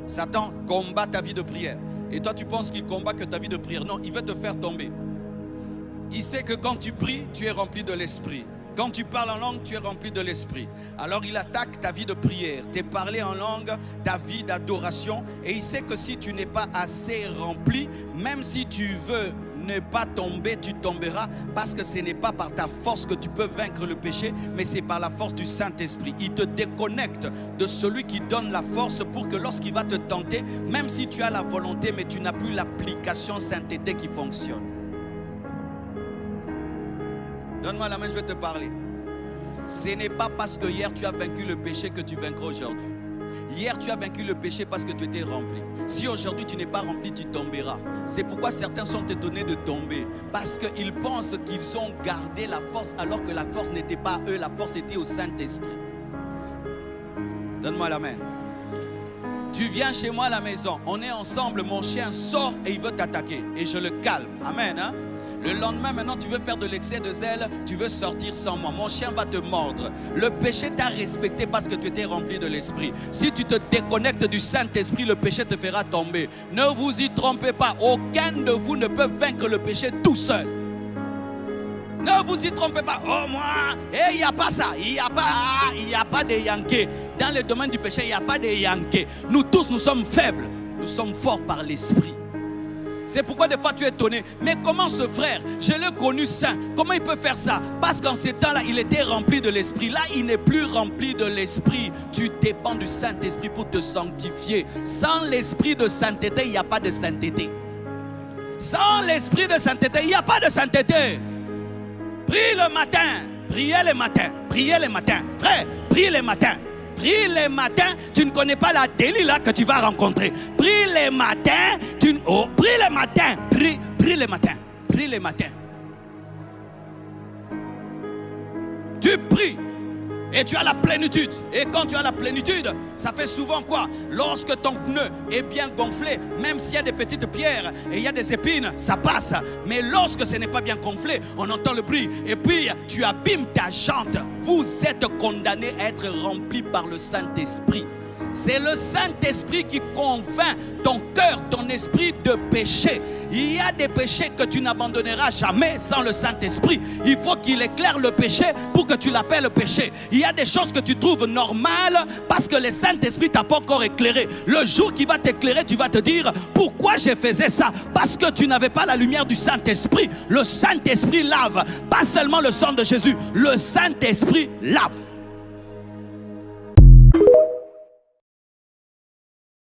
Satan combat ta vie de prière. Et toi, tu penses qu'il combat que ta vie de prière. Non, il veut te faire tomber. Il sait que quand tu pries, tu es rempli de l'esprit. Quand tu parles en langue, tu es rempli de l'esprit. Alors il attaque ta vie de prière, tes parler en langue, ta vie d'adoration. Et il sait que si tu n'es pas assez rempli, même si tu veux ne pas tomber, tu tomberas, parce que ce n'est pas par ta force que tu peux vaincre le péché, mais c'est par la force du Saint-Esprit. Il te déconnecte de celui qui donne la force pour que lorsqu'il va te tenter, même si tu as la volonté, mais tu n'as plus l'application sainteté qui fonctionne. Donne-moi la main, je vais te parler. Ce n'est pas parce que hier tu as vaincu le péché que tu vaincras aujourd'hui. Hier tu as vaincu le péché parce que tu étais rempli. Si aujourd'hui tu n'es pas rempli, tu tomberas. C'est pourquoi certains sont étonnés de tomber. Parce qu'ils pensent qu'ils ont gardé la force alors que la force n'était pas à eux, la force était au Saint-Esprit. Donne-moi la main. Tu viens chez moi à la maison, on est ensemble, mon chien sort et il veut t'attaquer. Et je le calme. Amen. Hein? Le lendemain, maintenant, tu veux faire de l'excès de zèle, tu veux sortir sans moi. Mon chien va te mordre. Le péché t'a respecté parce que tu étais rempli de l'esprit. Si tu te déconnectes du Saint-Esprit, le péché te fera tomber. Ne vous y trompez pas. Aucun de vous ne peut vaincre le péché tout seul. Ne vous y trompez pas. Oh moi, il n'y a pas ça. Il n'y a pas de Yankee. Dans le domaine du péché, il n'y a pas de Yankee. Nous tous, nous sommes faibles. Nous sommes forts par l'esprit. C'est pourquoi des fois tu es étonné. Mais comment ce frère, je l'ai connu saint, comment il peut faire ça? Parce qu'en ces temps-là, il était rempli de l'esprit. Là, il n'est plus rempli de l'esprit. Tu dépends du Saint-Esprit pour te sanctifier. Sans l'esprit de sainteté, il n'y a pas de sainteté. Sans l'esprit de sainteté, il n'y a pas de sainteté. Prie le matin, priez le matin, priez le matin. Frère, prie le matin. Prie les matins, tu ne connais pas la Delilah que tu vas rencontrer. Prie les matins, prie les matins, prie les matins, prie les matins. Tu pries et tu as la plénitude. Et quand tu as la plénitude, ça fait souvent quoi? Lorsque ton pneu est bien gonflé, même s'il y a des petites pierres et il y a des épines, ça passe. Mais lorsque ce n'est pas bien gonflé, on entend le bruit. Et puis tu abîmes ta jante. Vous êtes condamné à être rempli par le Saint-Esprit. C'est le Saint-Esprit qui convainc ton cœur, ton esprit de péché. Il y a des péchés que tu n'abandonneras jamais sans le Saint-Esprit. Il faut qu'il éclaire le péché pour que tu l'appelles péché. Il y a des choses que tu trouves normales parce que le Saint-Esprit t'a pas encore éclairé. Le jour qu'il va t'éclairer, tu vas te dire pourquoi je faisais ça? Parce que tu n'avais pas la lumière du Saint-Esprit. Le Saint-Esprit lave. Pas seulement le sang de Jésus. Le Saint-Esprit lave.